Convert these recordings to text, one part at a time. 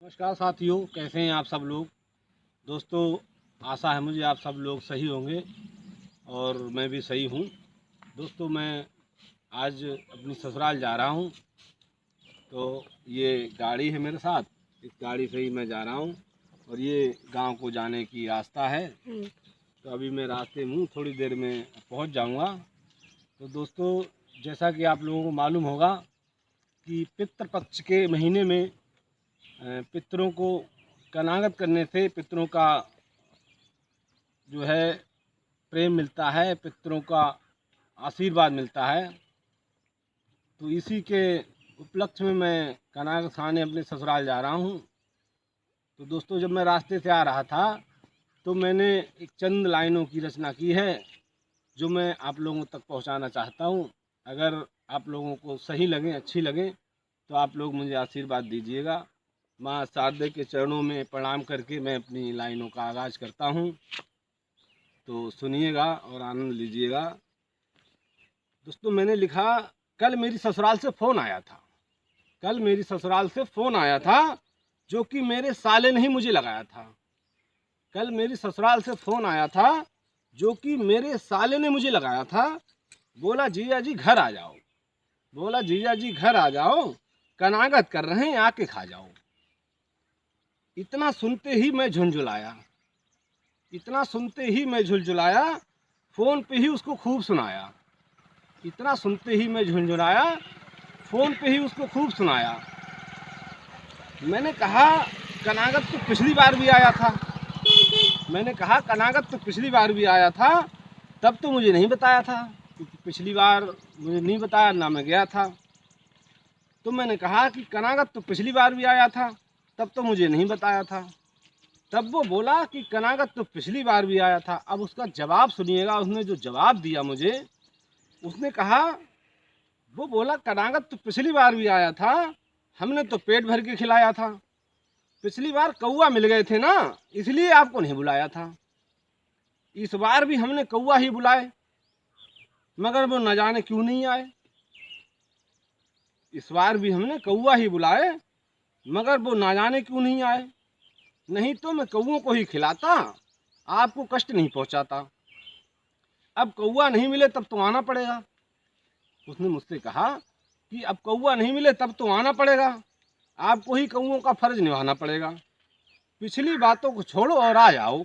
नमस्कार साथियों, कैसे हैं आप सब लोग। दोस्तों, आशा है मुझे आप सब लोग सही होंगे और मैं भी सही हूँ। दोस्तों, मैं आज अपनी ससुराल जा रहा हूँ। तो ये गाड़ी है मेरे साथ, इस गाड़ी से ही मैं जा रहा हूँ और ये गांव को जाने की रास्ता है। तो अभी मैं रास्ते में हूँ, थोड़ी देर में पहुँच जाऊँगा। तो दोस्तों, जैसा कि आप लोगों को मालूम होगा कि पितृपक्ष के महीने में पितरों को कनागत करने से पितरों का जो है प्रेम मिलता है, पितरों का आशीर्वाद मिलता है। तो इसी के उपलक्ष्य में मैं कनागत खाने अपने ससुराल जा रहा हूँ। तो दोस्तों, जब मैं रास्ते से आ रहा था तो मैंने एक चंद लाइनों की रचना की है जो मैं आप लोगों तक पहुँचाना चाहता हूँ। अगर आप लोगों को सही लगे, अच्छी लगे, तो आप लोग मुझे आशीर्वाद दीजिएगा। माँ शारदे के चरणों में प्रणाम करके मैं अपनी लाइनों का आगाज़ करता हूँ। तो सुनिएगा और आनंद लीजिएगा। दोस्तों, मैंने लिखा, कल मेरी ससुराल से फ़ोन आया था। कल मेरी ससुराल से फ़ोन आया था जो कि मेरे साले ने ही मुझे लगाया था। कल मेरी ससुराल से फ़ोन आया था जो कि मेरे साले ने मुझे लगाया था। बोला, जीजा जी घर आ जाओ। बोला, जीजा जी घर आ जाओ, कनागत कर रहे हैं, आके खा जाओ। इतना सुनते ही मैं झुंझुलाया। इतना सुनते ही मैं झुलझुलाया, फ़ोन पे ही उसको खूब सुनाया। इतना सुनते ही मैं झुंझुलाया, फ़ोन पे ही उसको खूब सुनाया। मैंने कहा, कनागत तो पिछली बार भी आया था। मैंने कहा, कनागत तो पिछली बार भी आया था, तब तो मुझे नहीं बताया था, क्योंकि पिछली बार मुझे नहीं बताया, ना मैं गया था। तो मैंने कहा कि कनागत तो पिछली बार भी आया था, तब तो मुझे नहीं बताया था। तब वो बोला कि कनागत तो पिछली बार भी आया था। अब उसका जवाब सुनिएगा, उसने जो जवाब दिया मुझे, उसने कहा, वो बोला, कनागत तो पिछली बार भी आया था, हमने तो पेट भर के खिलाया था। पिछली बार कौआ मिल गए थे ना, इसलिए आपको नहीं बुलाया था। इस बार भी हमने कौआ ही बुलाए, मगर वो न जाने क्यों नहीं आए। इस बार भी हमने कौआ ही बुलाए, मगर वो ना जाने क्यों नहीं आए। नहीं तो मैं कौओं को ही खिलाता, आपको कष्ट नहीं पहुंचाता। अब कौआ नहीं मिले तब तो आना पड़ेगा। उसने मुझसे कहा कि अब कौआ नहीं मिले तब तो आना पड़ेगा, आपको ही कौओं का फर्ज निभाना पड़ेगा। पिछली बातों को छोड़ो और आ जाओ।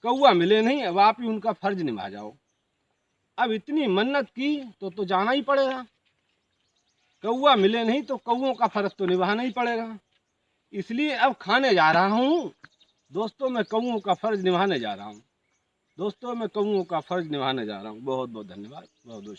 कौआ मिले नहीं, अब आप ही उनका फर्ज निभा जाओ। अब इतनी मन्नत की तो जाना ही पड़ेगा। कौआ मिले नहीं तो कौओं का फर्ज तो निभाना ही पड़ेगा। इसलिए अब खाने जा रहा हूँ। दोस्तों, मैं कौओं का फर्ज निभाने जा रहा हूँ। दोस्तों, मैं कौओं का फर्ज निभाने जा रहा हूँ। बहुत बहुत धन्यवाद। बहुत बहुत